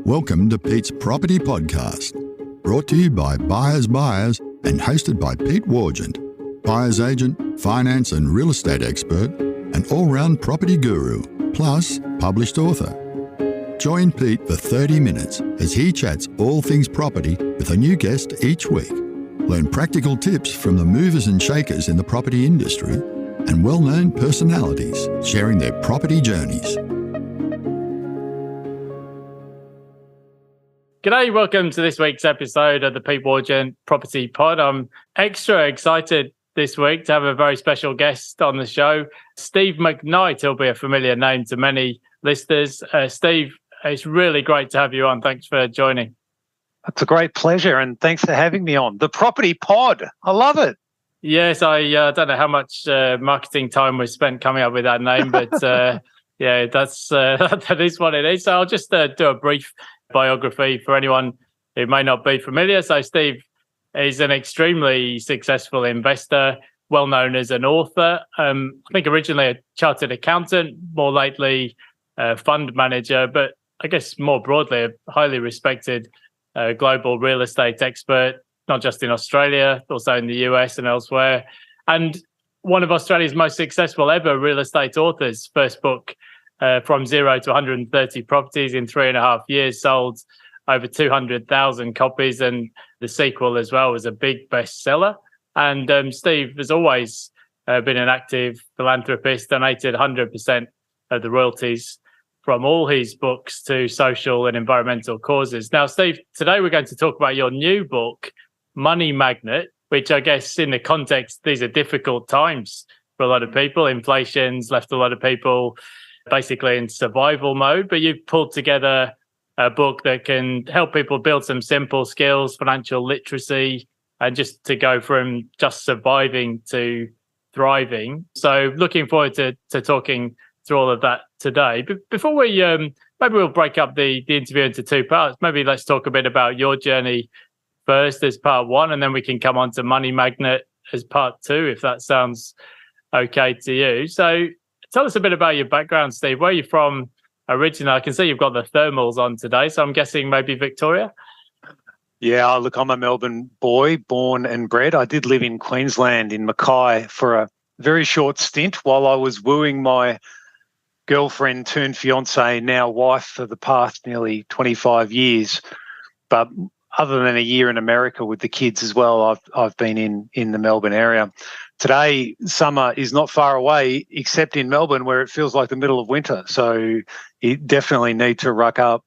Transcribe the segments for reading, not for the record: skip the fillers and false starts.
Welcome to Pete's Property Podcast, brought to you by Buyers and hosted by Pete Wargent, buyer's agent, finance and real estate expert, and all-round property guru, plus published author. Join Pete for 30 minutes as he chats all things property with a new guest each week. Learn practical tips from the movers and shakers in the property industry and well-known personalities sharing their property journeys. G'day, welcome to this week's episode of the Pete Wargent Property Pod. I'm extra excited this week to have a very special guest on the show, Steve McKnight. He'll be a familiar name to many listeners. Steve, it's really great to have you on. Thanks for joining. It's a great pleasure, and thanks for having me on. The Property Pod, I love it. Yes, I don't know how much marketing time was spent coming up with that name, but yeah, that is what it is. So I'll just do a brief biography for anyone who may not be familiar. So Steve is an extremely successful investor, well known as an author. I think originally a chartered accountant, more lately a fund manager, but I guess more broadly a highly respected global real estate expert, not just in Australia, also in the US and elsewhere. And one of Australia's most successful ever real estate authors. First book, from 0 to 130 properties in 3.5 years, sold over 200,000 copies. And the sequel as well was a big bestseller. And Steve has always been an active philanthropist, donated 100% of the royalties from all his books to social and environmental causes. Now, Steve, today we're going to talk about your new book, Money Magnet, which I guess in the context, these are difficult times for a lot of people. Inflation's left a lot of people basically in survival mode, but you've pulled together a book that can help people build some simple skills, financial literacy, and just to go from just surviving to thriving. So looking forward to talking through all of that today. But before we, maybe we'll break up the interview into two parts. Maybe let's talk a bit about your journey first as part one, and then we can come on to Money Magnet as part two, if that sounds okay to you. So tell us a bit about your background, Steve. Where are you from originally? I can see you've got the thermals on today, so I'm guessing maybe Victoria? Yeah, look, I'm a Melbourne boy, born and bred. I did live in Queensland, in Mackay, for a very short stint while I was wooing my girlfriend turned fiance, now wife, for the past nearly 25 years. But other than a year in America with the kids as well, I've been in the Melbourne area. Today, summer is not far away, except in Melbourne, where it feels like the middle of winter. So you definitely need to ruck up.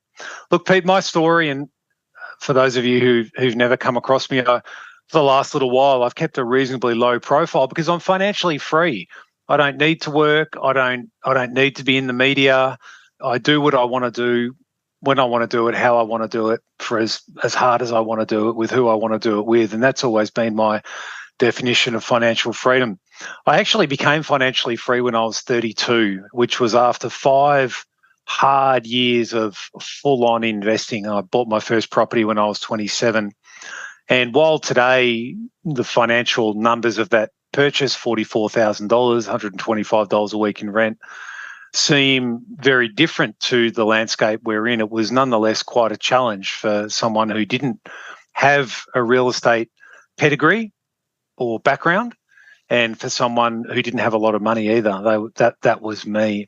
Look, Pete, my story, and for those of you who've never come across me, for the last little while, I've kept a reasonably low profile because I'm financially free. I don't need to work. I don't need to be in the media. I do what I want to do, when I want to do it, how I want to do it, for as hard as I want to do it, with who I want to do it with. And that's always been my definition of financial freedom. I actually became financially free when I was 32, which was after 5 hard years of full-on investing. I bought my first property when I was 27. And while today the financial numbers of that purchase, $44,000, $125 a week in rent, seem very different to the landscape we're in, it was nonetheless quite a challenge for someone who didn't have a real estate pedigree or background, and for someone who didn't have a lot of money either. That was me.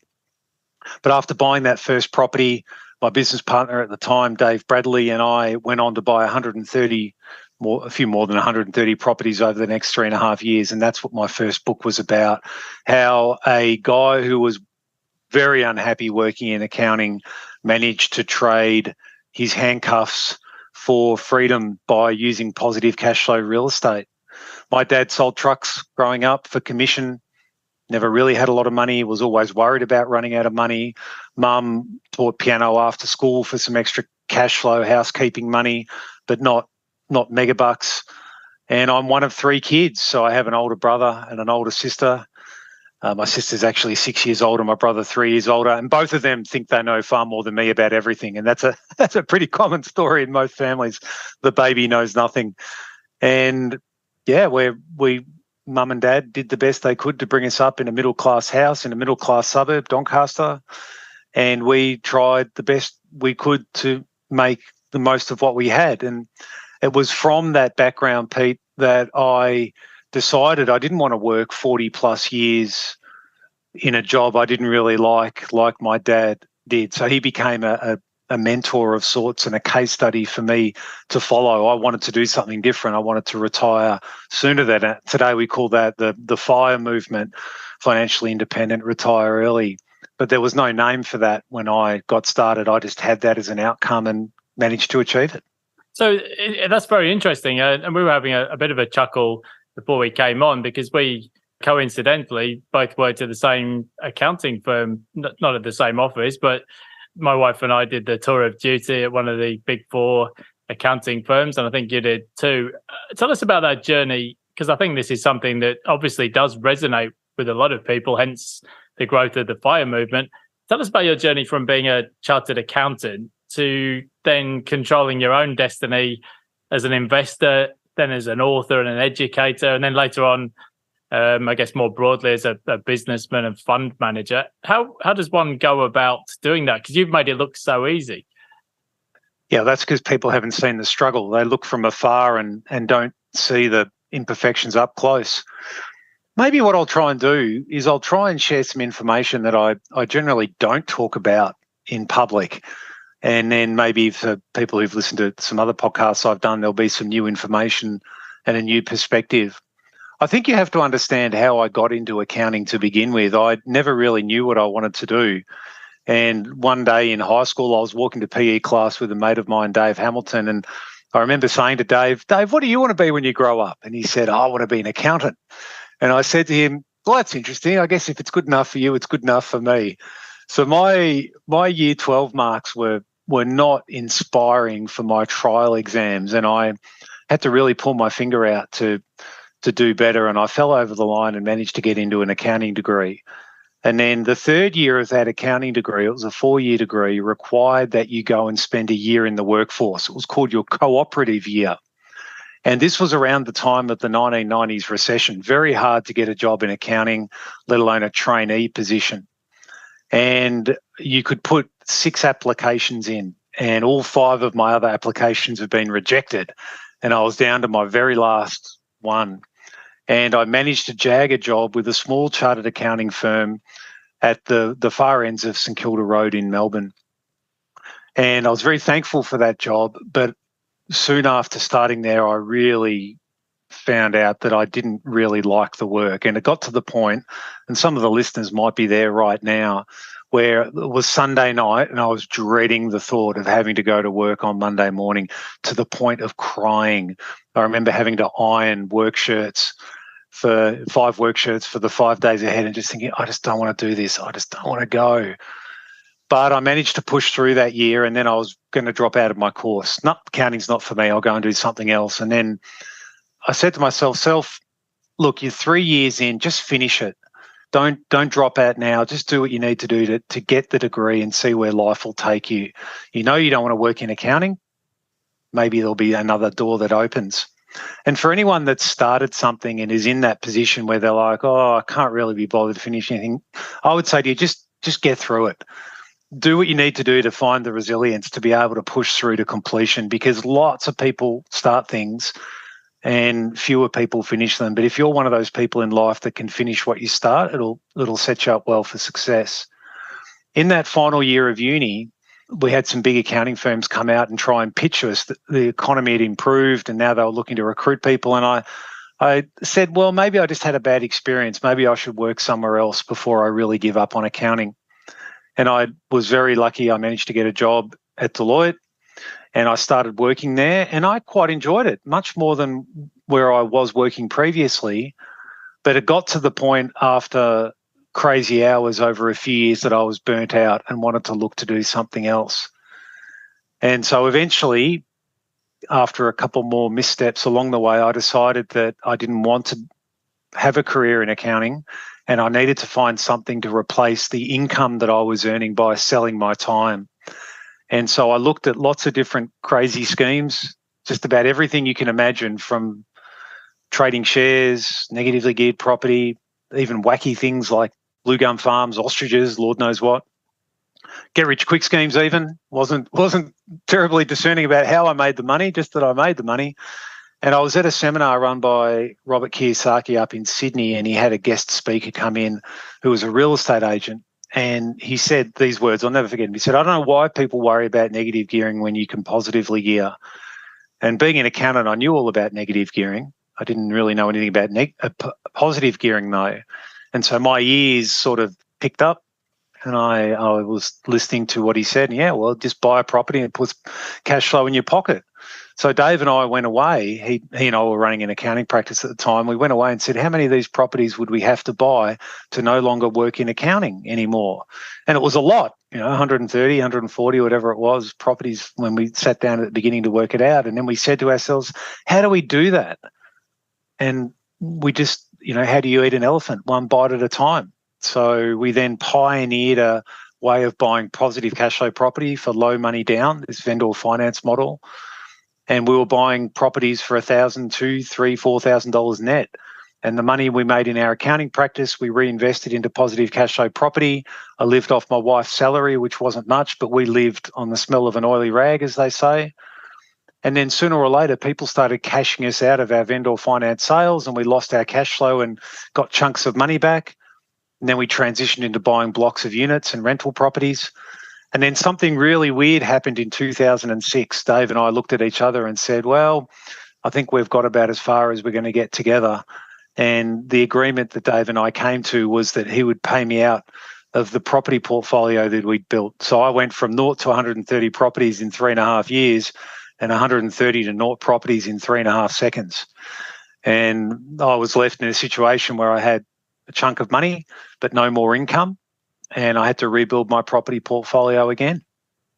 But after buying that first property, my business partner at the time, Dave Bradley, and I went on to buy a few more than 130 properties over the next 3.5 years. And that's what my first book was about, how a guy who was very unhappy working in accounting managed to trade his handcuffs for freedom by using positive cash flow real estate. My dad sold trucks growing up for commission, never really had a lot of money, was always worried about running out of money. Mum taught piano after school for some extra cash flow, housekeeping money, but not megabucks. And I'm one of 3 kids, so I have an older brother and an older sister. My sister's actually 6 years older, my brother 3 years older, and both of them think they know far more than me about everything. And that's a pretty common story in most families. The baby knows nothing. And yeah, mum and dad did the best they could to bring us up in a middle-class house in a middle-class suburb, Doncaster, and we tried the best we could to make the most of what we had. And it was from that background, Pete, that I decided I didn't want to work 40 plus years in a job I didn't really like my dad did. So he became a mentor of sorts and a case study for me to follow. I wanted to do something different. I wanted to retire sooner than that. Today we call that the FIRE movement, financially independent, retire early. But there was no name for that when I got started. I just had that as an outcome and managed to achieve it. So that's very interesting. And we were having a bit of a chuckle before we came on because we coincidentally both worked at the same accounting firm, not at the same office, but my wife and I did the tour of duty at one of the big four accounting firms, and I think you did too. Tell us about that journey, because I think this is something that obviously does resonate with a lot of people, hence the growth of the FIRE movement. Tell us about your journey from being a chartered accountant to then controlling your own destiny as an investor, then as an author and an educator, and then later on, I guess more broadly as a businessman and fund manager. How does one go about doing that? Because you've made it look so easy. Yeah, that's because people haven't seen the struggle. They look from afar and don't see the imperfections up close. Maybe what I'll try and do is I'll try and share some information that I generally don't talk about in public. And then maybe for people who've listened to some other podcasts I've done, there'll be some new information and a new perspective. I think you have to understand how I got into accounting to begin with. I never really knew what I wanted to do. And one day in high school, I was walking to PE class with a mate of mine, Dave Hamilton, and I remember saying to Dave, what do you want to be when you grow up? And he said, I want to be an accountant. And I said to him, well, that's interesting. I guess if it's good enough for you, it's good enough for me. So my year 12 marks were not inspiring for my trial exams, and I had to really pull my finger out to do better, and I fell over the line and managed to get into an accounting degree. And then the third year of that accounting degree, it was a 4-year degree, required that you go and spend a year in the workforce. It was called your cooperative year. And this was around the time of the 1990s recession. Very hard to get a job in accounting, let alone a trainee position. And you could put 6 applications in, and all 5 of my other applications have been rejected. And I was down to my very last one. And I managed to jag a job with a small chartered accounting firm at the far ends of St Kilda Road in Melbourne. And I was very thankful for that job. But soon after starting there, I really found out that I didn't really like the work. And it got to the point, and some of the listeners might be there right now, where it was Sunday night and I was dreading the thought of having to go to work on Monday morning to the point of crying. I remember having to iron 5 work shirts for the 5 days ahead and just thinking, I just don't want to do this. I just don't want to go. But I managed to push through that year, and then I was going to drop out of my course. Accounting's not for me. I'll go and do something else. And then I said to myself, look, you're 3 years in, just finish it. Don't drop out now. Just do what you need to do to get the degree and see where life will take you. You know you don't want to work in accounting. Maybe there'll be another door that opens. And for anyone that's started something and is in that position where they're like, oh, I can't really be bothered to finish anything, I would say to you, just get through it. Do what you need to do to find the resilience to be able to push through to completion, because lots of people start things and fewer people finish them. But if you're one of those people in life that can finish what you start, it'll set you up well for success. In that final year of uni, we had some big accounting firms come out and try and pitch us that the economy had improved and now they were looking to recruit people. And I said, well, maybe I just had a bad experience. Maybe I should work somewhere else before I really give up on accounting. And I was very lucky. I managed to get a job at Deloitte, and I started working there, and I quite enjoyed it, much more than where I was working previously. But it got to the point after crazy hours over a few years that I was burnt out and wanted to look to do something else. And so eventually, after a couple more missteps along the way, I decided that I didn't want to have a career in accounting, and I needed to find something to replace the income that I was earning by selling my time. And so I looked at lots of different crazy schemes, just about everything you can imagine, from trading shares, negatively geared property, even wacky things like blue gum farms, ostriches, Lord knows what. get rich quick schemes even. Wasn't terribly discerning about how I made the money, just that I made the money. And I was at a seminar run by Robert Kiyosaki up in Sydney, and he had a guest speaker come in who was a real estate agent. And he said these words, I'll never forget them. He said, I don't know why people worry about negative gearing when you can positively gear. And being an accountant, I knew all about negative gearing. I didn't really know anything about positive gearing, though. And so my ears sort of picked up, and I was listening to what he said. And yeah, well, just buy a property and put cash flow in your pocket. So Dave and I went away. He and I were running an accounting practice at the time. We went away and said, how many of these properties would we have to buy to no longer work in accounting anymore? And it was a lot, 130, 140, whatever it was, properties when we sat down at the beginning to work it out. And then we said to ourselves, how do we do that? And we just, how do you eat an elephant? One bite at a time. So we then pioneered a way of buying positive cash flow property for low money down, this vendor finance model. And we were buying properties for $1,000, $2,000, $3,000, $4,000 net. And the money we made in our accounting practice, we reinvested into positive cash flow property. I lived off my wife's salary, which wasn't much, but we lived on the smell of an oily rag, as they say. And then sooner or later, people started cashing us out of our vendor finance sales, and we lost our cash flow and got chunks of money back. And then we transitioned into buying blocks of units and rental properties. And then something really weird happened in 2006. Dave and I looked at each other and said, well, I think we've got about as far as we're going to get together. And the agreement that Dave and I came to was that he would pay me out of the property portfolio that we'd built. So I went from 0 to 130 properties in 3.5 years and 130 to 0 properties in 3.5 seconds. And I was left in a situation where I had a chunk of money, but no more income. And I had to rebuild my property portfolio again.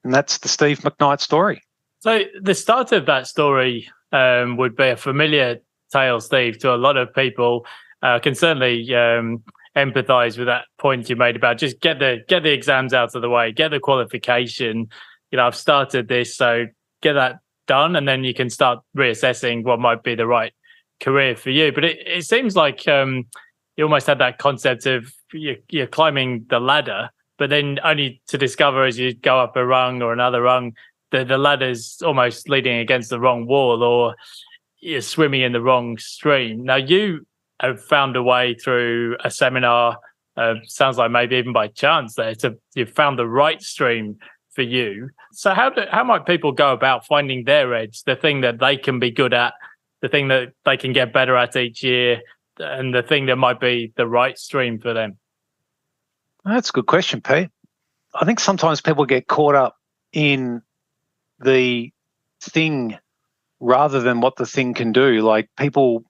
And that's the Steve McKnight story. So the start of that story would be a familiar tale, Steve, to a lot of people. Can certainly empathise with that point you made about just get the exams out of the way, get the qualification. I've started this, so get that done, and then you can start reassessing what might be the right career for you. But it seems like you almost had that concept of you're climbing the ladder, but then only to discover as you go up a rung or another rung, the ladder's almost leading against the wrong wall, or you're swimming in the wrong stream. Now, you have found a way through a seminar, sounds like maybe even by chance there, you've found the right stream for you. So how might people go about finding their edge, the thing that they can be good at, the thing that they can get better at each year, and the thing that might be the right stream for them? That's a good question, Pete. I think sometimes people get caught up in the thing rather than what the thing can do. Like people,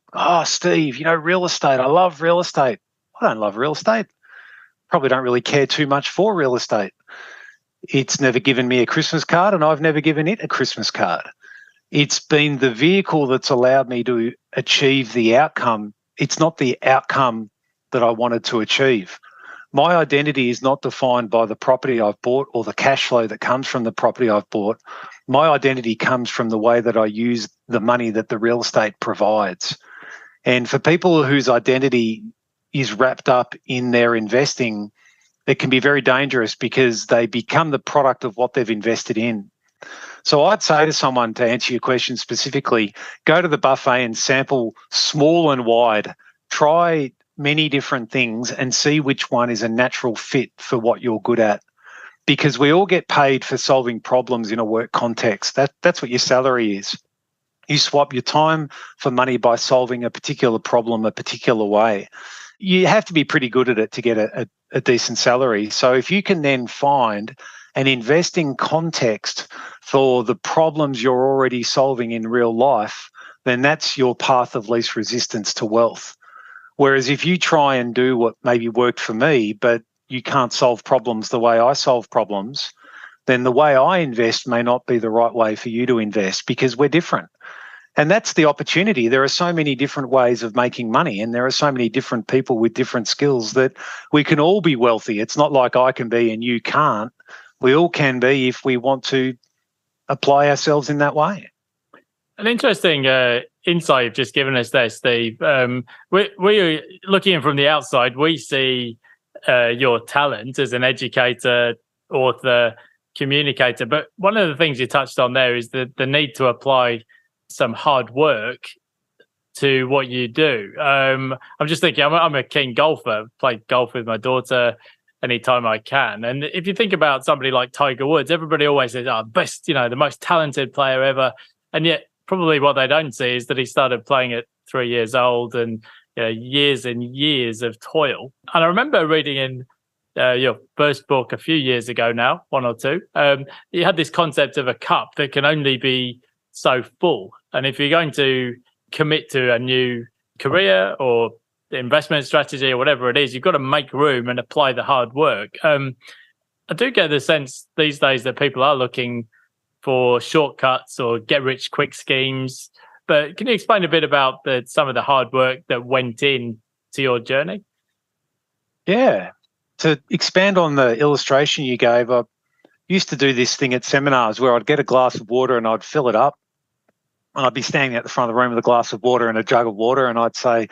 Steve, real estate. I love real estate. I don't love real estate. Probably don't really care too much for real estate. It's never given me a Christmas card, and I've never given it a Christmas card. It's been the vehicle that's allowed me to achieve the outcome. It's not the outcome that I wanted to achieve. My identity is not defined by the property I've bought or the cash flow that comes from the property I've bought. My identity comes from the way that I use the money that the real estate provides. And for people whose identity is wrapped up in their investing, it can be very dangerous because they become the product of what they've invested in. So I'd say to someone, to answer your question specifically, go to the buffet and sample small and wide. Try many different things and see which one is a natural fit for what you're good at. Because we all get paid for solving problems in a work context. That's what your salary is. You swap your time for money by solving a particular problem a particular way. You have to be pretty good at it to get a decent salary. So if you can then find an investing context for the problems you're already solving in real life, then that's your path of least resistance to wealth. Whereas if you try and do what maybe worked for me, but you can't solve problems the way I solve problems, then the way I invest may not be the right way for you to invest because we're different. And that's the opportunity. There are so many different ways of making money, and there are so many different people with different skills that we can all be wealthy. It's not like I can be and you can't. We all can be if we want to apply ourselves in that way. An interesting insight you've just given us there, Steve. We're looking in from the outside. We see your talent as an educator author, communicator. But one of the things you touched on there is the need to apply some hard work to what you do. I'm just thinking, I'm a keen golfer, play golf with my daughter anytime I can. And if you think about somebody like Tiger Woods, everybody always says, oh, best, the most talented player ever. And yet probably what they don't see is that he started playing at 3 years old and years and years of toil. And I remember reading in your first book a few years ago now, one or two, you had this concept of a cup that can only be so full. And if you're going to commit to a new career or investment strategy or whatever it is, you've got to make room and apply the hard work. I do get the sense these days that people are looking for shortcuts or get rich quick schemes. But can you explain a bit about some of the hard work that went in to your journey? Yeah. To expand on the illustration you gave, I used to do this thing at seminars where I'd get a glass of water and I'd fill it up. And I'd be standing at the front of the room with a glass of water and a jug of water, and I'd say,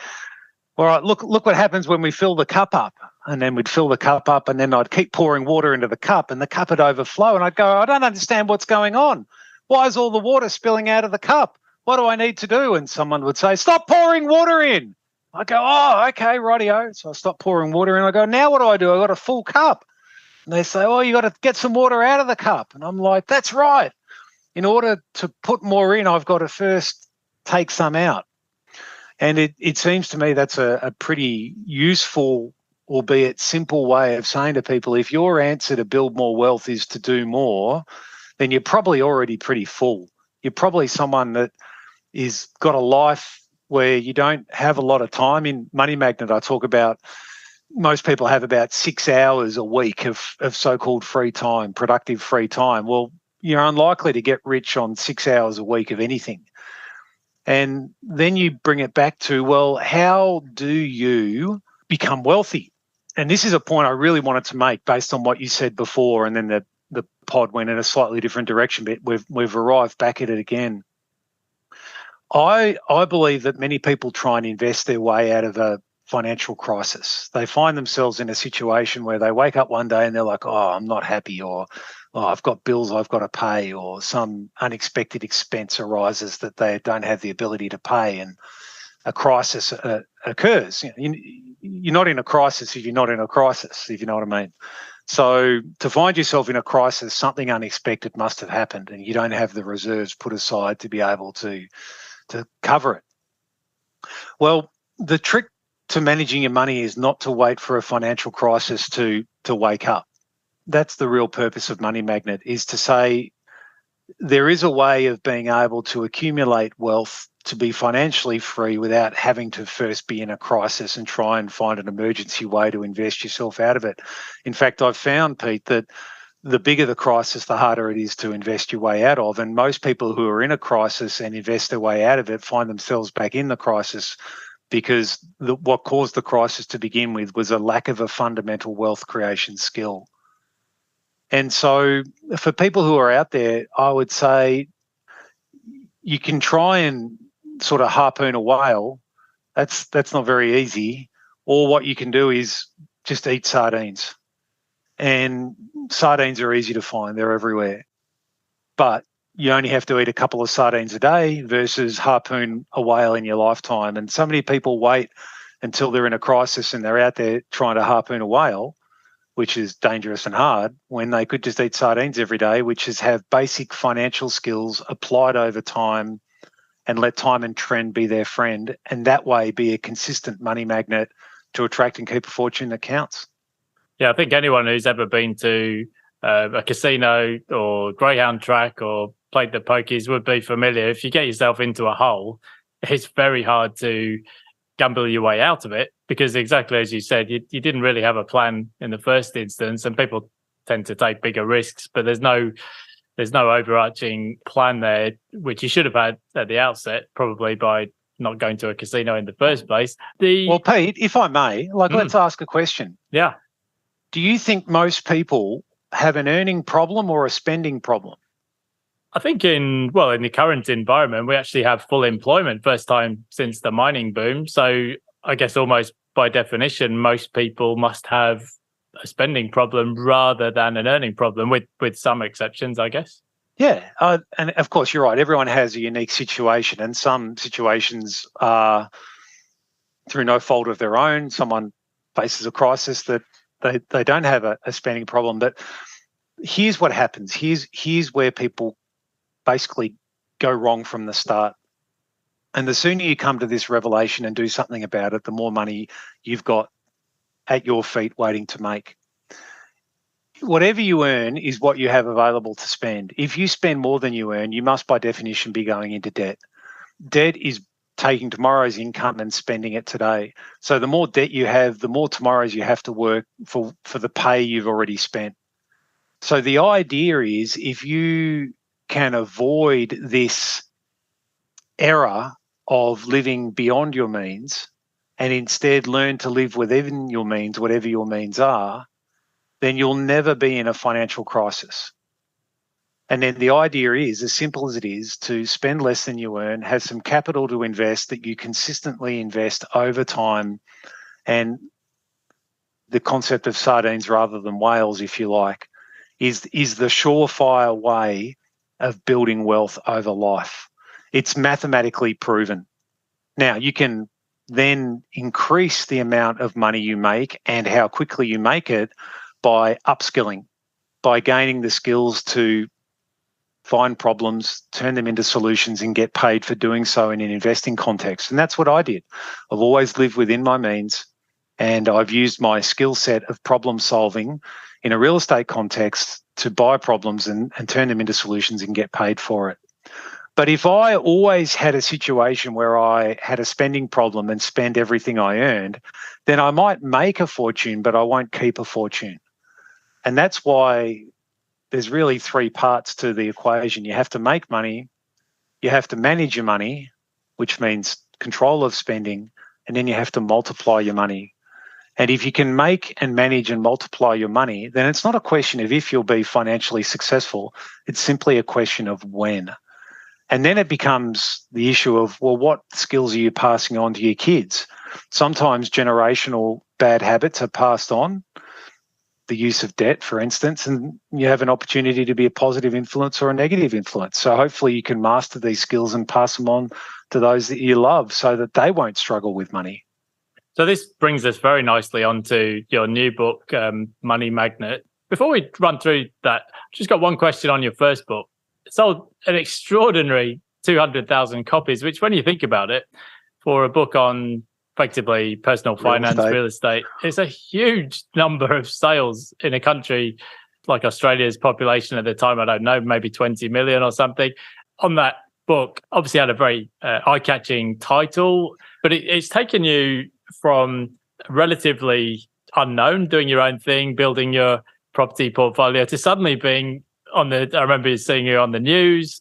all right, look what happens when we fill the cup up. And then we'd fill the cup up, and then I'd keep pouring water into the cup, and the cup would overflow. And I'd go, I don't understand what's going on. Why is all the water spilling out of the cup? What do I need to do? And someone would say, stop pouring water in. I go, oh, okay, rightio. So I stop pouring water in. I go, now what do? I got a full cup. And they say, oh, you got to get some water out of the cup. And I'm like, that's right. In order to put more in, I've got to first take some out. And it seems to me that's a pretty useful, albeit simple way of saying to people, if your answer to build more wealth is to do more, then you're probably already pretty full. You're probably someone that is got a life where you don't have a lot of time. In Money Magnet, I talk about most people have about 6 hours a week of so-called free time, productive free time. Well, you're unlikely to get rich on 6 hours a week of anything. And then you bring it back to, well, how do you become wealthy? And this is a point I really wanted to make based on what you said before, and then the pod went in a slightly different direction, but we've arrived back at it again. I believe that many people try and invest their way out of a financial crisis. They find themselves in a situation where they wake up one day and they're like, oh, I'm not happy, or oh, I've got bills I've got to pay, or some unexpected expense arises that they don't have the ability to pay, and a crisis occurs. You're not in a crisis if you're not in a crisis, if you know what I mean. So to find yourself in a crisis, something unexpected must have happened, and you don't have the reserves put aside to be able to cover it. Well, the trick to managing your money is not to wait for a financial crisis to wake up. That's the real purpose of Money Magnet, is to say there is a way of being able to accumulate wealth to be financially free without having to first be in a crisis and try and find an emergency way to invest yourself out of it. In fact, I've found, Pete, that the bigger the crisis, the harder it is to invest your way out of. And most people who are in a crisis and invest their way out of it find themselves back in the crisis because what caused the crisis to begin with was a lack of a fundamental wealth creation skill. And so for people who are out there, I would say you can try and sort of harpoon a whale. That's not very easy. Or what you can do is just eat sardines. And sardines are easy to find. They're everywhere. But you only have to eat a couple of sardines a day versus harpoon a whale in your lifetime. And so many people wait until they're in a crisis and they're out there trying to harpoon a whale, which is dangerous and hard, when they could just eat sardines every day, which is have basic financial skills applied over time and let time and trend be their friend, and that way be a consistent money magnet to attract and keep a fortune that counts. Yeah, I think anyone who's ever been to a casino or greyhound track or played the pokies would be familiar. If you get yourself into a hole, it's very hard to gamble your way out of it, because exactly as you said, you didn't really have a plan in the first instance, and people tend to take bigger risks, but there's no overarching plan there, which you should have had at the outset, probably by not going to a casino in the first place. Well, Pete, if I may, let's ask a question. Yeah. Do you think most people have an earning problem or a spending problem? I think in the current environment, we actually have full employment, first time since the mining boom. So I guess almost by definition, most people must have a spending problem rather than an earning problem, with some exceptions, I guess. Yeah, and of course you're right. Everyone has a unique situation, and some situations are through no fault of their own. Someone faces a crisis that they don't have a spending problem. But here's what happens. Here's where people basically go wrong from the start. And the sooner you come to this revelation and do something about it, the more money you've got at your feet waiting to make. Whatever you earn is what you have available to spend. If you spend more than you earn, you must by definition be going into debt. Debt is taking tomorrow's income and spending it today. So the more debt you have, the more tomorrows you have to work for the pay you've already spent. So the idea is, if you can avoid this error of living beyond your means and instead learn to live within your means, whatever your means are, then you'll never be in a financial crisis. And then the idea is, as simple as it is, to spend less than you earn, have some capital to invest that you consistently invest over time, and the concept of sardines rather than whales, if you like, is the surefire way of building wealth over life. It's mathematically proven. Now, you can then increase the amount of money you make and how quickly you make it by upskilling, by gaining the skills to find problems, turn them into solutions, and get paid for doing so in an investing context. And that's what I did. I've always lived within my means, and I've used my skill set of problem solving in a real estate context to buy problems and turn them into solutions and get paid for it. But if I always had a situation where I had a spending problem and spend everything I earned, then I might make a fortune, but I won't keep a fortune. And that's why there's really three parts to the equation. You have to make money, you have to manage your money, which means control of spending, and then you have to multiply your money. And if you can make and manage and multiply your money, then it's not a question of if you'll be financially successful. It's simply a question of when. And then it becomes the issue of, well, what skills are you passing on to your kids? Sometimes generational bad habits are passed on, the use of debt, for instance, and you have an opportunity to be a positive influence or a negative influence. So hopefully you can master these skills and pass them on to those that you love so that they won't struggle with money. So this brings us very nicely onto your new book, Money Magnet. Before we run through that, I've just got one question on your first book. It sold an extraordinary 200,000 copies, which, when you think about it, for a book on effectively personal finance, real estate, it's a huge number of sales in a country like Australia's population at the time, I don't know, maybe 20 million or something. On that book, obviously had a very eye-catching title, but it's taken you from relatively unknown, doing your own thing, building your property portfolio, to suddenly being I remember seeing you on the news,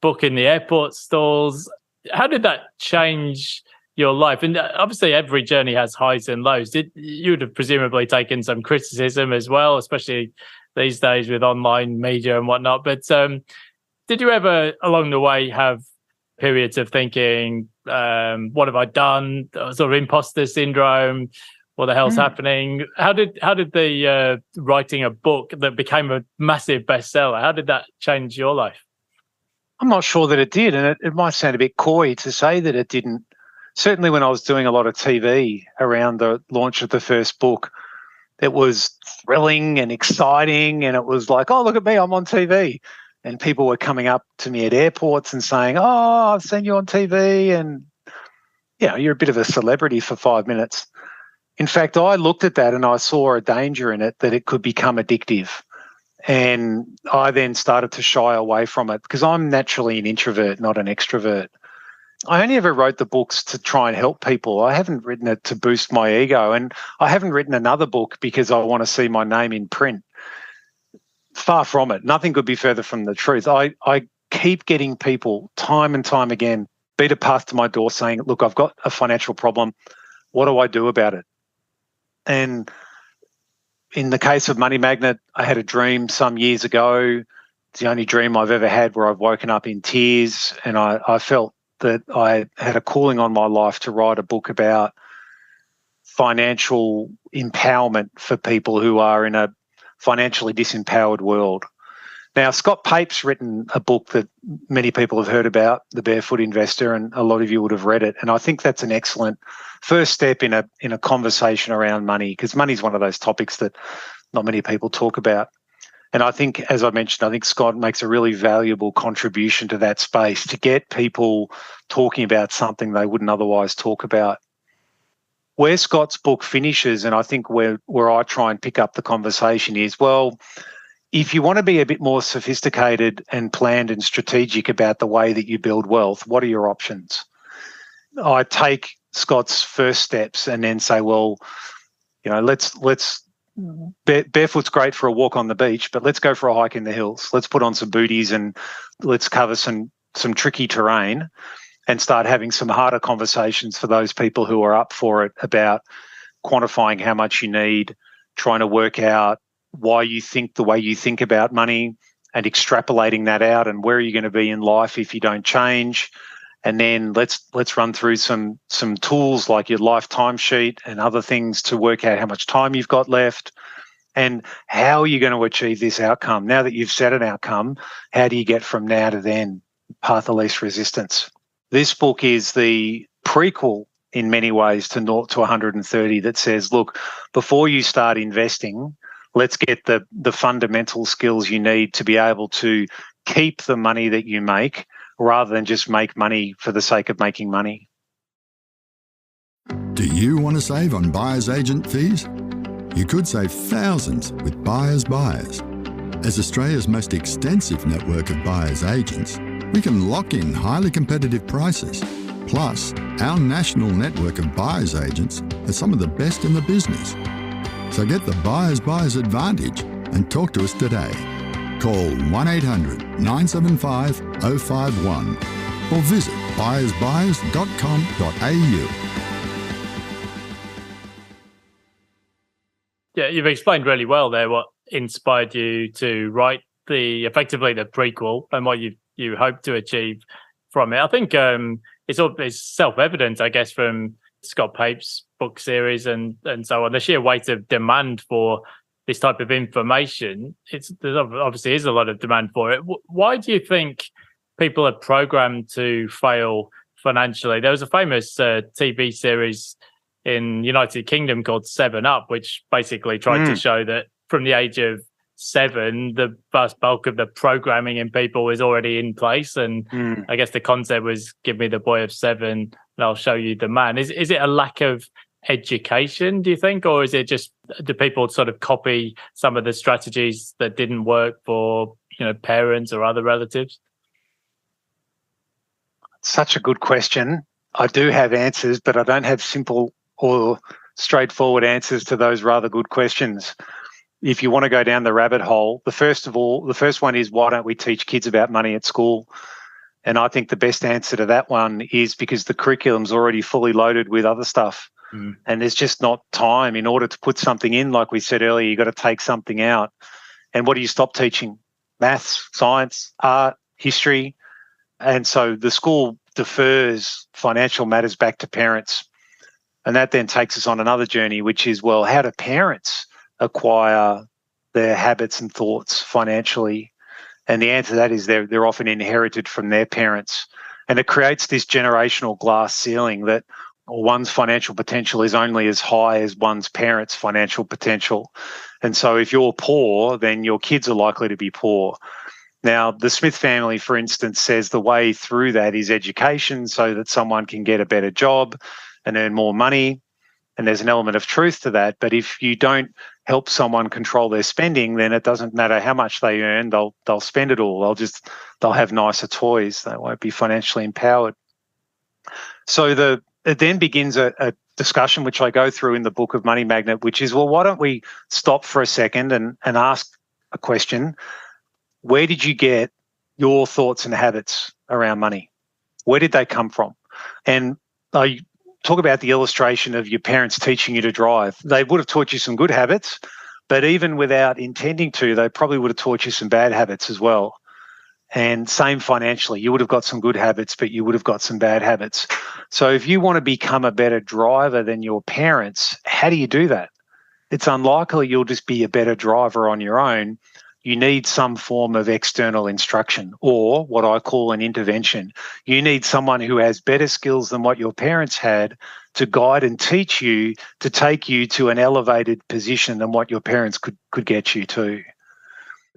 book in the airport stalls. How did that change your life? And obviously every journey has highs and lows. You would have presumably taken some criticism as well, especially these days with online media and whatnot. But did you ever along the way have periods of thinking, what have I done? Sort of imposter syndrome? What the hell's happening? How did the writing a book that became a massive bestseller, how did that change your life? I'm not sure that it did, and it might sound a bit coy to say that it didn't. Certainly when I was doing a lot of TV around the launch of the first book, it was thrilling and exciting, and it was like, oh, look at me, I'm on TV. And people were coming up to me at airports and saying, oh, I've seen you on TV, and you're a bit of a celebrity for 5 minutes. In fact, I looked at that and I saw a danger in it, that it could become addictive. And I then started to shy away from it because I'm naturally an introvert, not an extrovert. I only ever wrote the books to try and help people. I haven't written it to boost my ego, and I haven't written another book because I want to see my name in print. Far from it. Nothing could be further from the truth. I keep getting people time and time again beat a path to my door saying, look, I've got a financial problem. What do I do about it? And in the case of Money Magnet, I had a dream some years ago. It's the only dream I've ever had where I've woken up in tears, and I felt that I had a calling on my life to write a book about financial empowerment for people who are in a financially disempowered world. Now, Scott Pape's written a book that many people have heard about, The Barefoot Investor, and a lot of you would have read it. And I think that's an excellent first step in a conversation around money, because money is one of those topics that not many people talk about. And I think, as I mentioned, I think Scott makes a really valuable contribution to that space to get people talking about something they wouldn't otherwise talk about. Where Scott's book finishes, and I think where I try and pick up the conversation is, well, if you want to be a bit more sophisticated and planned and strategic about the way that you build wealth, what are your options? I take Scott's first steps and then say, well, barefoot's great for a walk on the beach, but let's go for a hike in the hills. Let's put on some booties and let's cover some tricky terrain and start having some harder conversations for those people who are up for it about quantifying how much you need, trying to work out why you think the way you think about money and extrapolating that out, and where are you going to be in life if you don't change. And then let's run through some tools like your lifetime sheet and other things to work out how much time you've got left and how are you going to achieve this outcome. Now that you've set an outcome, how do you get from now to then? Path of least resistance. This book is the prequel in many ways to 0 to 130 that says, look, before you start investing, let's get the fundamental skills you need to be able to keep the money that you make rather than just make money for the sake of making money. Do you want to save on buyer's agent fees? You could save thousands with Buyers Buyers. As Australia's most extensive network of buyer's agents, we can lock in highly competitive prices. Plus, our national network of buyer's agents are some of the best in the business. So get the Buyers Buyers advantage and talk to us today. Call 1-800-975-051 or visit buyersbuyers.com.au. Yeah, you've explained really well there what inspired you to write effectively the prequel and what you hope to achieve from it. I think it's self-evident, I guess, from Scott Pape's book series and so on. The sheer weight of demand for this type of information, there obviously is a lot of demand for it. Why do you think people are programmed to fail financially? There was a famous TV series in United Kingdom called 7 Up, which basically tried to show that from the age of 7, the vast bulk of the programming in people is already in place. And I guess the concept was, give me the boy of 7 and I'll show you the man. Is it a lack of education, do you think? Or is it just, do people sort of copy some of the strategies that didn't work for, parents or other relatives? Such a good question. I do have answers, but I don't have simple or straightforward answers to those rather good questions. If you want to go down the rabbit hole, the first one is, why don't we teach kids about money at school? And I think the best answer to that one is because the curriculum's already fully loaded with other stuff. And there's just not time. In order to put something in, like we said earlier, you've got to take something out. And what do you stop teaching? Maths, science, art, history. And so the school defers financial matters back to parents. And that then takes us on another journey, which is, well, how do parents acquire their habits and thoughts financially? And the answer to that is they're often inherited from their parents. And it creates this generational glass ceiling that one's financial potential is only as high as one's parents' financial potential. And so if you're poor, then your kids are likely to be poor. Now, the Smith family, for instance, says the way through that is education so that someone can get a better job and earn more money. And there's an element of truth to that. But if you don't help someone control their spending, then it doesn't matter how much they earn, they'll spend it all. They'll have nicer toys. They won't be financially empowered. So it then begins a discussion, which I go through in the book of Money Magnet, which is, well, why don't we stop for a second and ask a question? Where did you get your thoughts and habits around money? Where did they come from? And I talk about the illustration of your parents teaching you to drive. They would have taught you some good habits, but even without intending to, they probably would have taught you some bad habits as well. And same financially, you would have got some good habits, but you would have got some bad habits. So if you want to become a better driver than your parents, how do you do that? It's unlikely you'll just be a better driver on your own. You need some form of external instruction, or what I call an intervention. You need someone who has better skills than what your parents had to guide and teach you to take you to an elevated position than what your parents could get you to.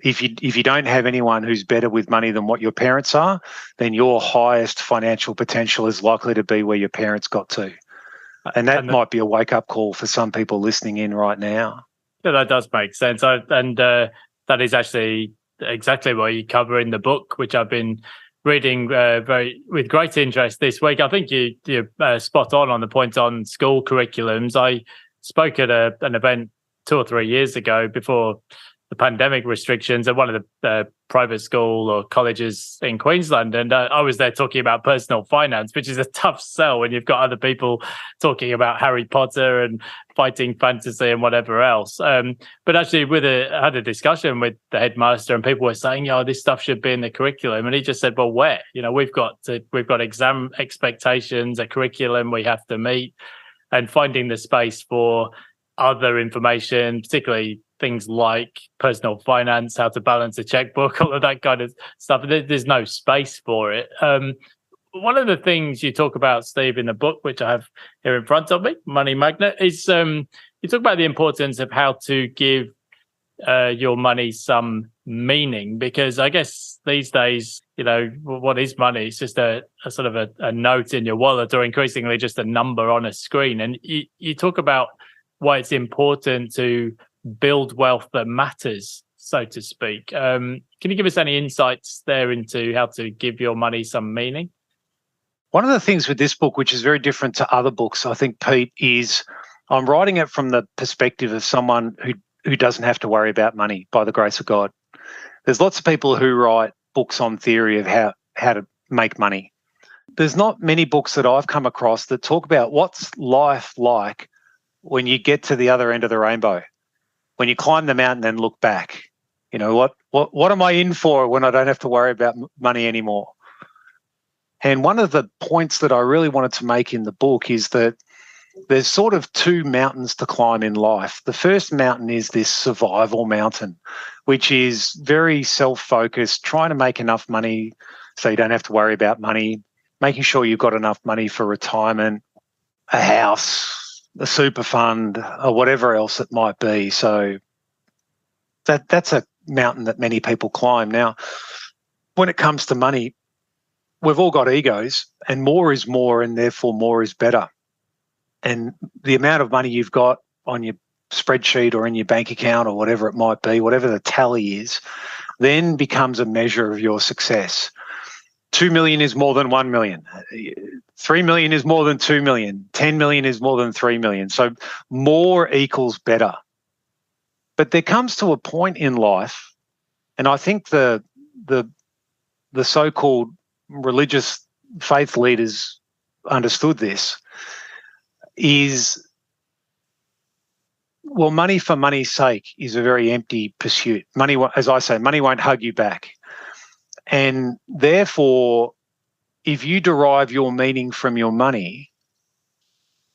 If you don't have anyone who's better with money than what your parents are, then your highest financial potential is likely to be where your parents got to. And that might be a wake-up call for some people listening in right now. Yeah, that does make sense. That is actually exactly what you cover in the book, which I've been reading with great interest this week. I think you're spot on the point on school curriculums. I spoke at an event 2 or 3 years ago before the pandemic restrictions at one of the private school or colleges in Queensland. And I was there talking about personal finance, which is a tough sell when you've got other people talking about Harry Potter and fighting fantasy and whatever else. But actually I had a discussion with the headmaster, and people were saying, this stuff should be in the curriculum. And he just said, well, where? We've got exam expectations, a curriculum we have to meet, and finding the space for other information, particularly things like personal finance, how to balance a checkbook, all of that kind of stuff. There's no space for it. One of the things you talk about, Steve, in the book, which I have here in front of me, Money Magnet, is you talk about the importance of how to give your money some meaning, because I guess these days, what is money? It's just a sort of a note in your wallet, or increasingly just a number on a screen. And you talk about why it's important to build wealth that matters, so to speak. Can you give us any insights there into how to give your money some meaning? One of the things with this book, which is very different to other books, I think, Pete, is I'm writing it from the perspective of someone who doesn't have to worry about money, by the grace of God. There's lots of people who write books on theory of how to make money. There's not many books that I've come across that talk about what's life like when you get to the other end of the rainbow, when you climb the mountain and look back. What am I in for when I don't have to worry about money anymore? And one of the points that I really wanted to make in the book is that there's sort of 2 mountains to climb in life. The first mountain is this survival mountain, which is very self-focused, trying to make enough money so you don't have to worry about money, making sure you've got enough money for retirement, a house, a super fund, or whatever else it might be. So that's a mountain that many people climb. Now, when it comes to money, we've all got egos, and more is more, and therefore more is better. And the amount of money you've got on your spreadsheet or in your bank account or whatever it might be, whatever the tally is, then becomes a measure of your success. 2 million is more than 1 million. 3 million is more than 2 million. 10 million is more than 3 million. So more equals better. But there comes to a point in life, and I think the so-called religious faith leaders understood this, is, well, money for money's sake is a very empty pursuit. Money, as I say, money won't hug you back. And therefore, if you derive your meaning from your money,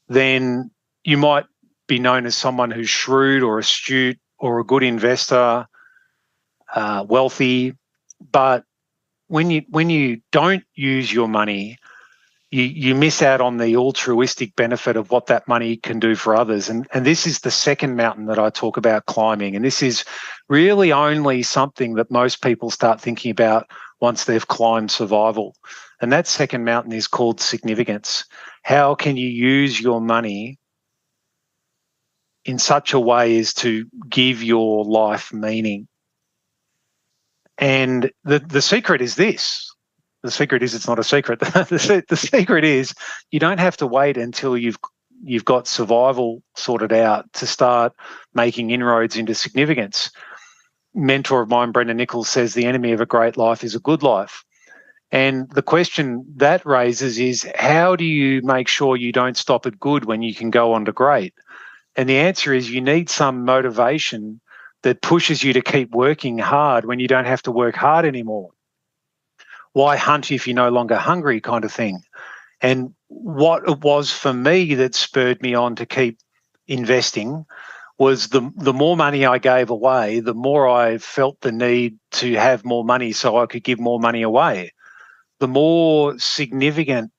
then you might be known as someone who's shrewd or astute or a good investor, wealthy. But when you don't use your money, you miss out on the altruistic benefit of what that money can do for others. And this is the second mountain that I talk about climbing. And this is really only something that most people start thinking about once they've climbed survival. And that second mountain is called significance. How can you use your money in such a way as to give your life meaning? And the secret is this. The secret is, it's not a secret. The secret is you don't have to wait until you've got survival sorted out to start making inroads into significance. Mentor of mine, Brendan Nichols, says the enemy of a great life is a good life. And the question that raises is, how do you make sure you don't stop at good when you can go on to great? And the answer is, you need some motivation that pushes you to keep working hard when you don't have to work hard anymore. Why hunt if you're no longer hungry, kind of thing. And what it was for me that spurred me on to keep investing was the more money I gave away, the more I felt the need to have more money so I could give more money away. The more significant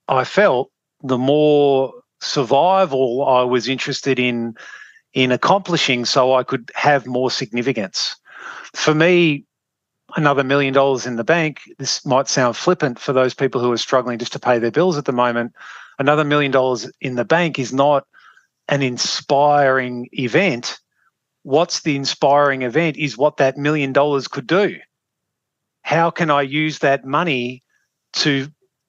I felt, the more survival I was interested in accomplishing so I could have more significance. For me, another $1 million in the bank, this might sound flippant for those people who are struggling just to pay their bills at the moment. Another $1 million in the bank is not an inspiring event. What's the inspiring event is what that $1 million could do. How can I use that money to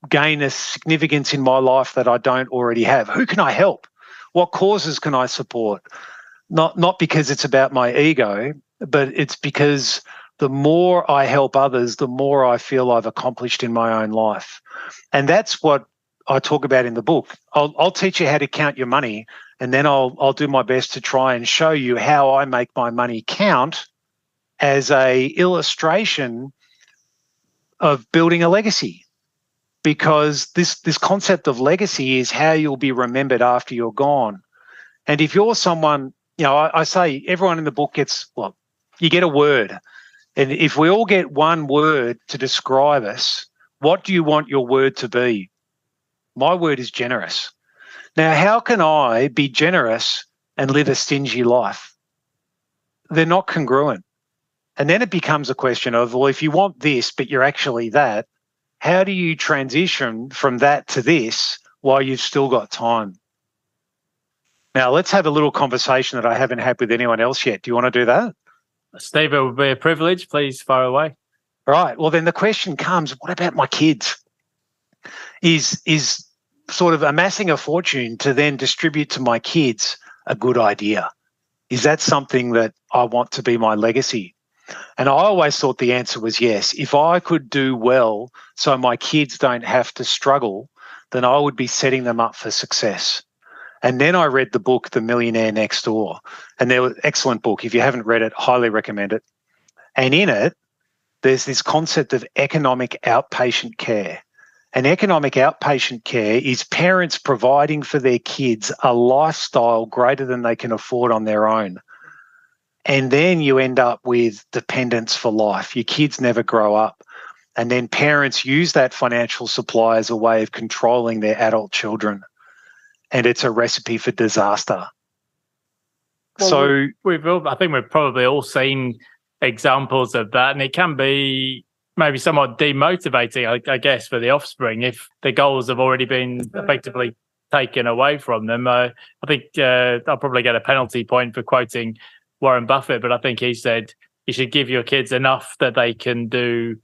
gain a significance in my life that I don't already have? Who can I help? What causes can I support? Not because it's about my ego, but it's because the more I help others, the more I feel I've accomplished in my own life. And that's what I talk about in the book. I'll teach you how to count your money, and then I'll do my best to try and show you how I make my money count as a illustration of building a legacy. Because this concept of legacy is how you'll be remembered after you're gone. And if you're someone, I say everyone in the book gets, you get a word. And if we all get one word to describe us, what do you want your word to be? My word is generous. Now, how can I be generous and live a stingy life? They're not congruent. And then it becomes a question of, well, if you want this, but you're actually that, how do you transition from that to this while you've still got time? Now, let's have a little conversation that I haven't had with anyone else yet. Do you want to do that? Steve, it would be a privilege. Please fire away. Right. Well, then the question comes, what about my kids? Is sort of amassing a fortune to then distribute to my kids a good idea? Is that something that I want to be my legacy? And I always thought the answer was yes. If I could do well so my kids don't have to struggle, then I would be setting them up for success. And then I read the book, The Millionaire Next Door. And there was an excellent book. If you haven't read it, highly recommend it. And in it, there's this concept of economic outpatient care. And economic outpatient care is parents providing for their kids a lifestyle greater than they can afford on their own. And then you end up with dependence for life. Your kids never grow up. And then parents use that financial supply as a way of controlling their adult children. And it's a recipe for disaster. Well, I think we've probably all seen examples of that. And it can be maybe somewhat demotivating, I guess, for the offspring if the goals have already been effectively taken away from them. I think I'll probably get a penalty point for quoting Warren Buffett, but I think he said you should give your kids enough that they can do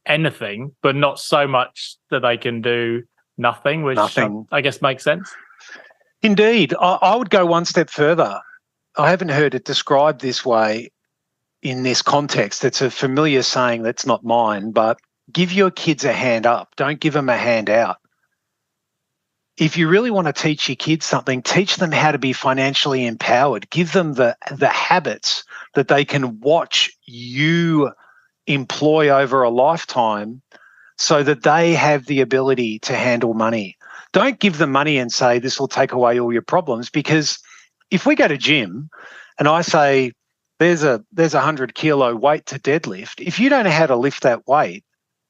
anything, but not so much that they can do nothing, which I guess makes sense. Indeed. I would go one step further. I haven't heard it described this way in this context. It's a familiar saying that's not mine, but give your kids a hand up. Don't give them a hand out. If you really want to teach your kids something, teach them how to be financially empowered. Give them the habits that they can watch you employ over a lifetime so that they have the ability to handle money. Don't give them money and say this will take away all your problems, because if we go to gym and I say there's a 100 kilo weight to deadlift, if you don't know how to lift that weight,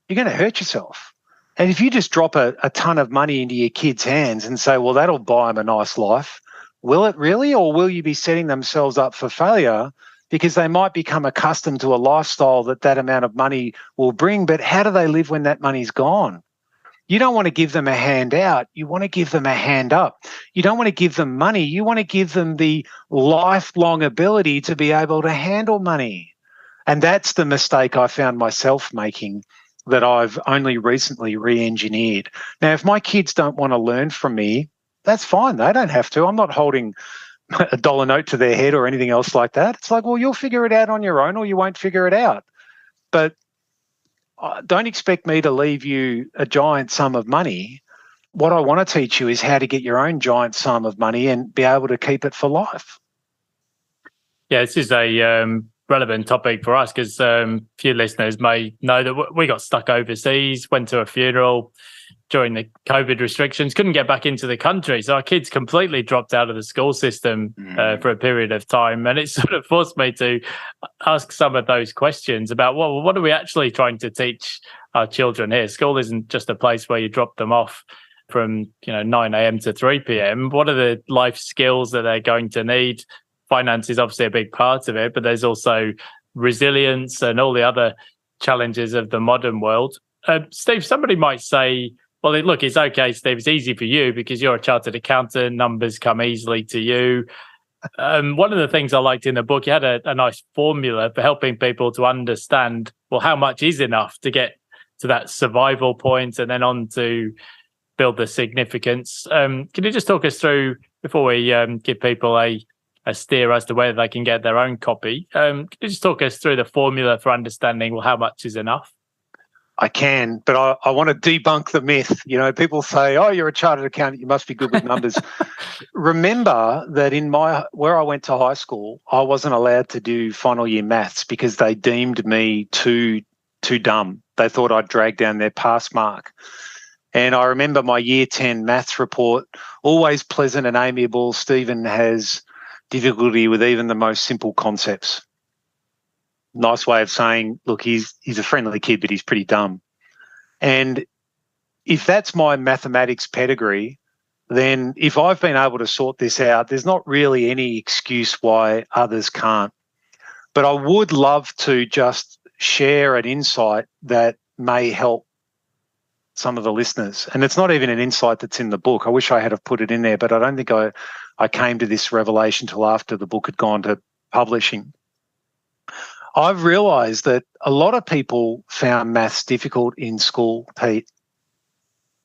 you're going to hurt yourself. And if you just drop a ton of money into your kids' hands and say, well, that'll buy them a nice life, will it really? Or will you be setting themselves up for failure because they might become accustomed to a lifestyle that amount of money will bring? But how do they live when that money's gone? You don't want to give them a hand out. You want to give them a hand up. You don't want to give them money. You want to give them the lifelong ability to be able to handle money. And that's the mistake I found myself making that I've only recently re-engineered. Now, if my kids don't want to learn from me, that's fine. They don't have to. I'm not holding a dollar note to their head or anything else like that. It's like, well, you'll figure it out on your own or you won't figure it out. But don't expect me to leave you a giant sum of money. What I want to teach you is how to get your own giant sum of money and be able to keep it for life. Yeah, this is a relevant topic for us because a few listeners may know that we got stuck overseas, went to a funeral, during the COVID restrictions, couldn't get back into the country. So our kids completely dropped out of the school system for a period of time. And it sort of forced me to ask some of those questions about, well, what are we actually trying to teach our children here? School isn't just a place where you drop them off from 9 a.m. to 3 p.m. What are the life skills that they're going to need? Finance is obviously a big part of it, but there's also resilience and all the other challenges of the modern world. Steve, somebody might say, well, look, it's okay, Steve, it's easy for you because you're a chartered accountant, numbers come easily to you. One of the things I liked in the book, you had a nice formula for helping people to understand, well, how much is enough to get to that survival point and then on to build the significance. Can you just talk us through, before we give people a steer as to whether they can get their own copy, can you just talk us through the formula for understanding, well, how much is enough? I can, but I want to debunk the myth. People say, oh, you're a chartered accountant, you must be good with numbers. Remember that where I went to high school, I wasn't allowed to do final year maths because they deemed me too dumb. They thought I'd drag down their pass mark. And I remember my year 10 maths report, always pleasant and amiable. Stephen has difficulty with even the most simple concepts. Nice way of saying, look, he's a friendly kid, but he's pretty dumb. And if that's my mathematics pedigree, then if I've been able to sort this out, there's not really any excuse why others can't. But I would love to just share an insight that may help some of the listeners. And it's not even an insight that's in the book. I wish I had have put it in there, but I don't think I came to this revelation till after the book had gone to publishing. I've realised that a lot of people found maths difficult in school, Pete,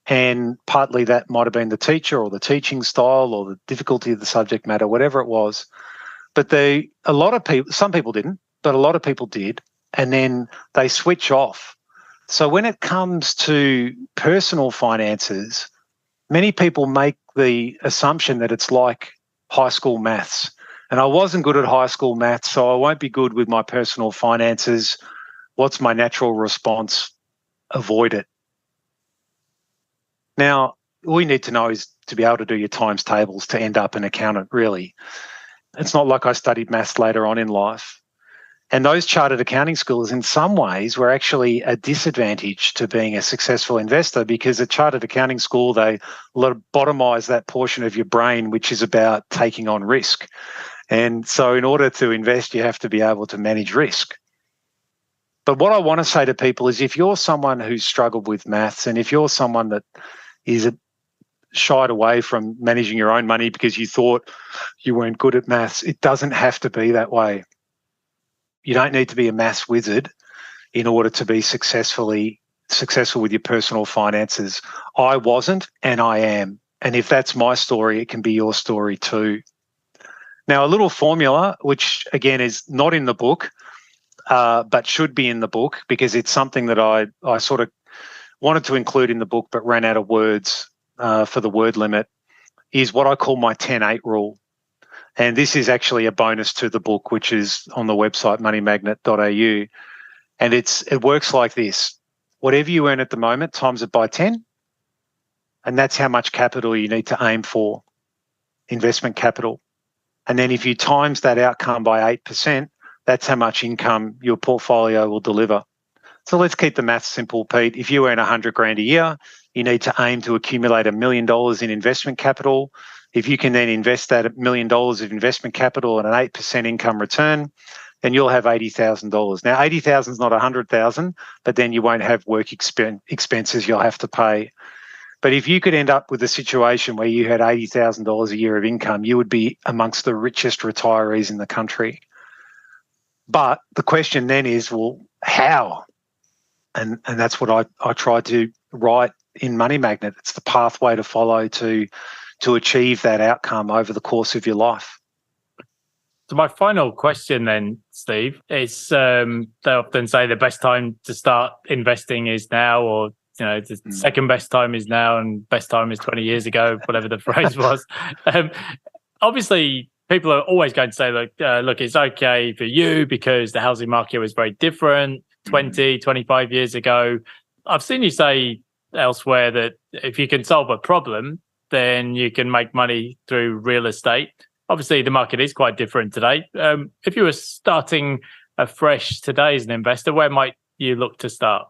and partly that might have been the teacher or the teaching style or the difficulty of the subject matter, whatever it was. But some people didn't, but a lot of people did, and then they switch off. So when it comes to personal finances, many people make the assumption that it's like high school maths. And I wasn't good at high school maths, so I won't be good with my personal finances. What's my natural response? Avoid it. Now, all you need to know is to be able to do your times tables to end up an accountant, really. It's not like I studied maths later on in life. And those chartered accounting schools, in some ways, were actually a disadvantage to being a successful investor, because at chartered accounting school, they lobotomize that portion of your brain which is about taking on risk. And so in order to invest, you have to be able to manage risk. But what I want to say to people is, if you're someone who's struggled with maths, and if you're someone that is shied away from managing your own money because you thought you weren't good at maths, it doesn't have to be that way. You don't need to be a maths wizard in order to be successful with your personal finances. I wasn't, and I am. And if that's my story, it can be your story too. Now, a little formula, which again is not in the book, but should be in the book, because it's something that I sort of wanted to include in the book but ran out of words for the word limit, is what I call my 10-8 rule. And this is actually a bonus to the book, which is on the website moneymagnet.au. And it works like this. Whatever you earn at the moment, times it by 10, and that's how much capital you need to aim for, investment capital. And then if you times that outcome by 8%, that's how much income your portfolio will deliver. So let's keep the maths simple, Pete. If you earn 100 grand a year, you need to aim to accumulate $1 million in investment capital. If you can then invest that $1 million of investment capital at an 8% income return, then you'll have $80,000. Now, $80,000 is not $100,000, but then you won't have work expenses you'll have to pay. But if you could end up with a situation where you had $80,000 a year of income, you would be amongst the richest retirees in the country. But the question then is, well, how? And that's what I tried to write in Money Magnet. It's the pathway to follow to achieve that outcome over the course of your life. So my final question then, Steve, is they often say the best time to start investing is now, or the second best time is now, and best time is 20 years ago, whatever the phrase was. Obviously, people are always going to say, look, it's okay for you because the housing market was very different 20, 25 years ago. I've seen you say elsewhere that if you can solve a problem, then you can make money through real estate. Obviously, the market is quite different today. If you were starting afresh today as an investor, where might you look to start?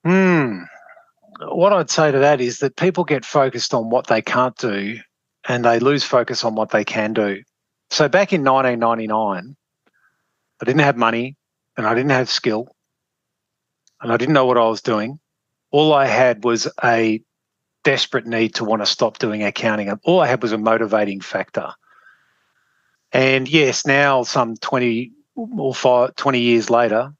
What I'd say to that is that people get focused on what they can't do and they lose focus on what they can do. So back in 1999, I didn't have money and I didn't have skill and I didn't know what I was doing. All I had was a desperate need to want to stop doing accounting. All I had was a motivating factor. And yes, now some 20 years later,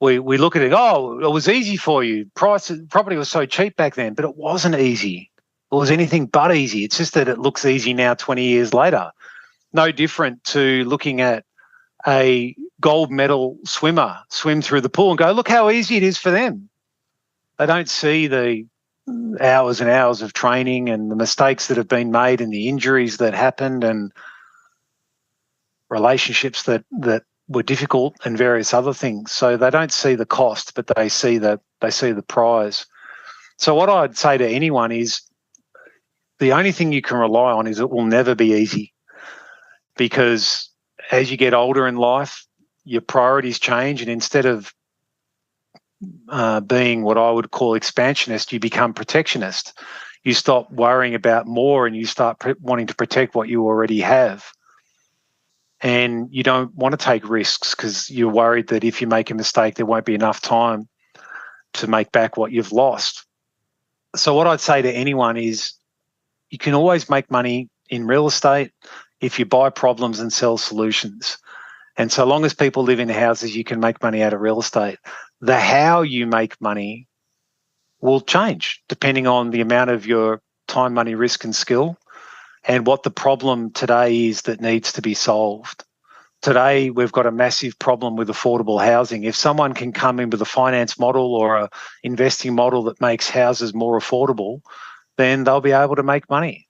we look at it, oh, it was easy for you. Property was so cheap back then, but it wasn't easy. It was anything but easy. It's just that it looks easy now 20 years later. No different to looking at a gold medal swimmer swim through the pool and go, look how easy it is for them. They don't see the hours and hours of training and the mistakes that have been made and the injuries that happened and relationships that were difficult and various other things. So they don't see the cost, but they see the prize. So what I'd say to anyone is the only thing you can rely on is it will never be easy, because as you get older in life, your priorities change, and instead of being what I would call expansionist, you become protectionist. You stop worrying about more and you start wanting to protect what you already have. And you don't want to take risks because you're worried that if you make a mistake, there won't be enough time to make back what you've lost. So what I'd say to anyone is you can always make money in real estate if you buy problems and sell solutions. And so long as people live in houses, you can make money out of real estate. The how you make money will change depending on the amount of your time, money, risk and skill, and what the problem today is that needs to be solved. Today, we've got a massive problem with affordable housing. If someone can come in with a finance model or a investing model that makes houses more affordable, then they'll be able to make money.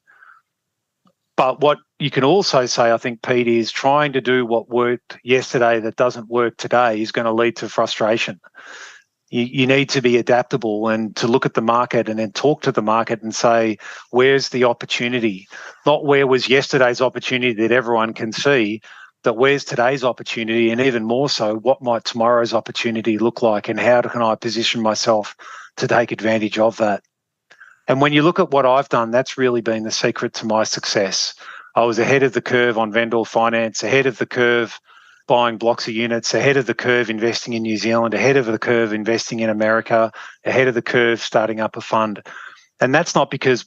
But what you can also say, I think, Pete, is trying to do what worked yesterday that doesn't work today is going to lead to frustration. You need to be adaptable and to look at the market and then talk to the market and say, where's the opportunity? Not where was yesterday's opportunity that everyone can see, but where's today's opportunity, and even more so, what might tomorrow's opportunity look like and how can I position myself to take advantage of that? And when you look at what I've done, that's really been the secret to my success. I was ahead of the curve on vendor finance, ahead of the curve buying blocks of units, ahead of the curve investing in New Zealand, ahead of the curve investing in America, ahead of the curve starting up a fund. And that's not because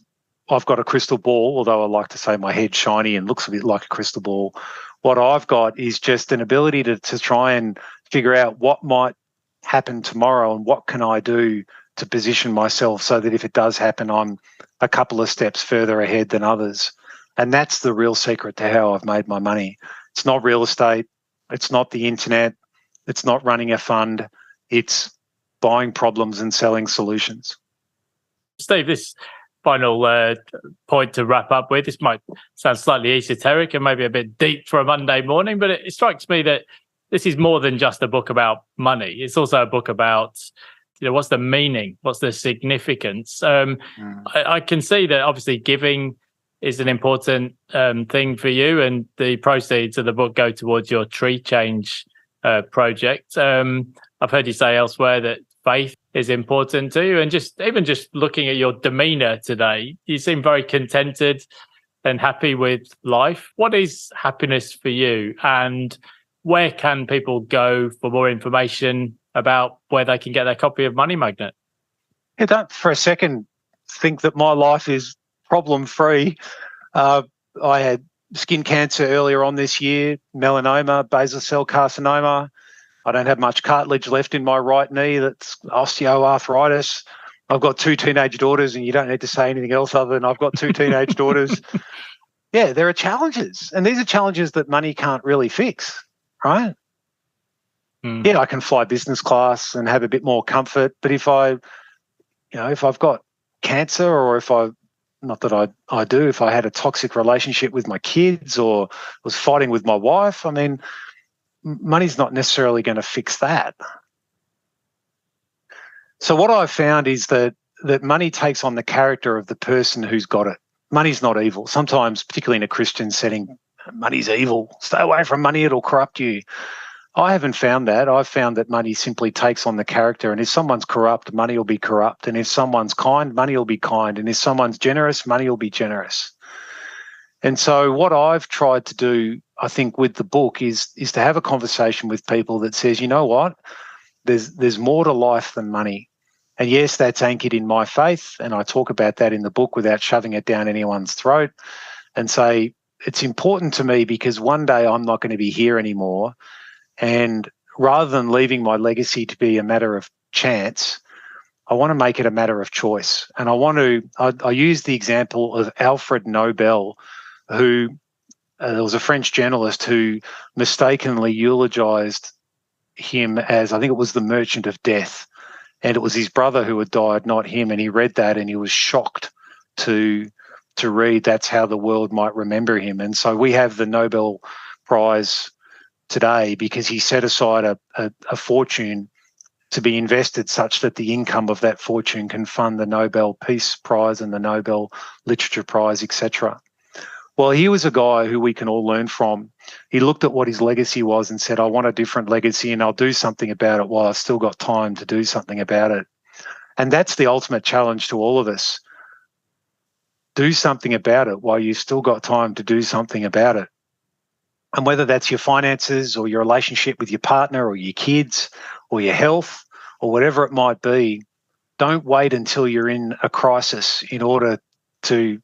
I've got a crystal ball, although I like to say my head's shiny and looks a bit like a crystal ball. What I've got is just an ability to try and figure out what might happen tomorrow and what can I do to position myself so that if it does happen, I'm a couple of steps further ahead than others. And that's the real secret to how I've made my money. It's not real estate. It's not the internet. It's not running a fund. It's buying problems and selling solutions. Steve, this final point to wrap up with, this might sound slightly esoteric and maybe a bit deep for a Monday morning, but it strikes me that this is more than just a book about money. It's also a book about, what's the meaning? What's the significance? I can see that obviously giving is an important thing for you, and the proceeds of the book go towards your tree change project. I've heard you say elsewhere that faith is important to you, and even just looking at your demeanour today, you seem very contented and happy with life. What is happiness for you, and where can people go for more information about where they can get their copy of Money Magnet? Yeah, don't for a second think that my life is problem-free. I had skin cancer earlier on this year, melanoma, basal cell carcinoma. I don't have much cartilage left in my right knee. That's osteoarthritis. I've got 2 teenage daughters, and you don't need to say anything else other than I've got 2 teenage daughters. Yeah, there are challenges, and these are challenges that money can't really fix, right? Yeah, I can fly business class and have a bit more comfort, but if I've got cancer, or if I had a toxic relationship with my kids or was fighting with my wife, I mean, money's not necessarily going to fix that. So what I've found is that that money takes on the character of the person who's got it. Money's not evil. Sometimes, particularly in a Christian setting, money's evil. Stay away from money, it'll corrupt you. I haven't found that. I've found that money simply takes on the character. And if someone's corrupt, money will be corrupt. And if someone's kind, money will be kind. And if someone's generous, money will be generous. And so what I've tried to do, I think, with the book is to have a conversation with people that says, you know what, there's more to life than money. And yes, that's anchored in my faith. And I talk about that in the book without shoving it down anyone's throat, and say it's important to me because one day I'm not going to be here anymore. And rather than leaving my legacy to be a matter of chance, I want to make it a matter of choice. And I use the example of Alfred Nobel, who there was a French journalist who mistakenly eulogized him as, I think it was the Merchant of Death. And it was his brother who had died, not him. And he read that and he was shocked to read that's how the world might remember him. And so we have the Nobel Prize today because he set aside a fortune to be invested such that the income of that fortune can fund the Nobel Peace Prize and the Nobel Literature Prize, etc. Well, he was a guy who we can all learn from. He looked at what his legacy was and said, I want a different legacy and I'll do something about it while I've still got time to do something about it. And that's the ultimate challenge to all of us. Do something about it while you've still got time to do something about it. And whether that's your finances or your relationship with your partner or your kids or your health or whatever it might be, don't wait until you're in a crisis in order to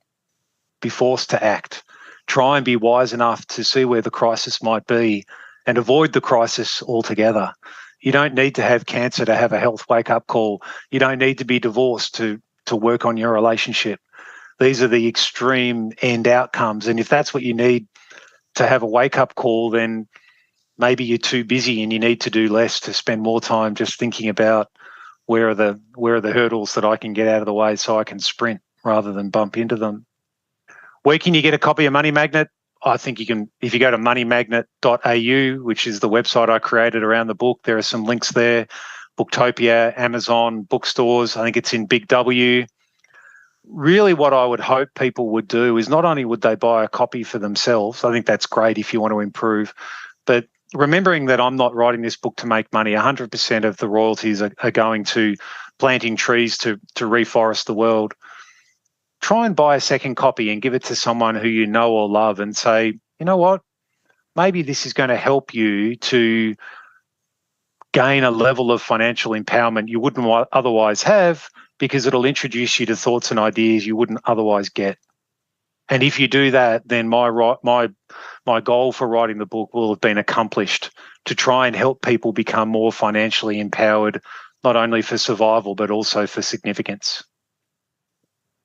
be forced to act. Try and be wise enough to see where the crisis might be and avoid the crisis altogether. You don't need to have cancer to have a health wake-up call. You don't need to be divorced to work on your relationship. These are the extreme end outcomes. And if that's what you need to have a wake-up call, then maybe you're too busy and you need to do less to spend more time just thinking about where are the hurdles that I can get out of the way so I can sprint rather than bump into them. Where can you get a copy of Money Magnet? I think you can, if you go to moneymagnet.au, which is the website I created around the book, there are some links there. Booktopia, Amazon, bookstores. I think it's in Big W. Really what I would hope people would do is not only would they buy a copy for themselves, I think that's great if you want to improve, but remembering that I'm not writing this book to make money, 100% of the royalties are going to planting trees to reforest the world. Try and buy a second copy and give it to someone who you know or love and say, you know what, maybe this is going to help you to gain a level of financial empowerment you wouldn't otherwise have, because it'll introduce you to thoughts and ideas you wouldn't otherwise get. And if you do that, then my goal for writing the book will have been accomplished, to try and help people become more financially empowered, not only for survival, but also for significance.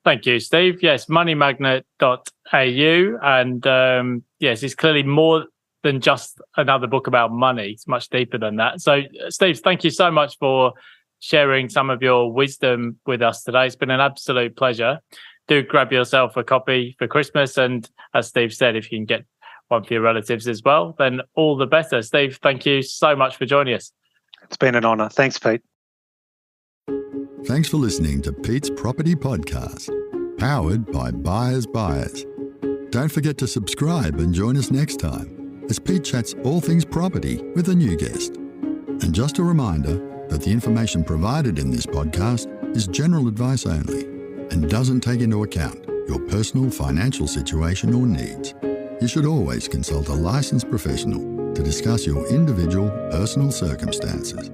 Thank you, Steve. Yes, moneymagnet.au. And yes, it's clearly more than just another book about money. It's much deeper than that. So, Steve, thank you so much for sharing some of your wisdom with us today. It's been an absolute pleasure. Do grab yourself a copy for Christmas. And as Steve said, if you can get one for your relatives as well, then all the better. Steve, thank you so much for joining us. It's been an honour. Thanks, Pete. Thanks for listening to Pete's Property Podcast, powered by Buyers. Don't forget to subscribe and join us next time as Pete chats all things property with a new guest. And just a reminder that the information provided in this podcast is general advice only and doesn't take into account your personal financial situation or needs. You should always consult a licensed professional to discuss your individual personal circumstances.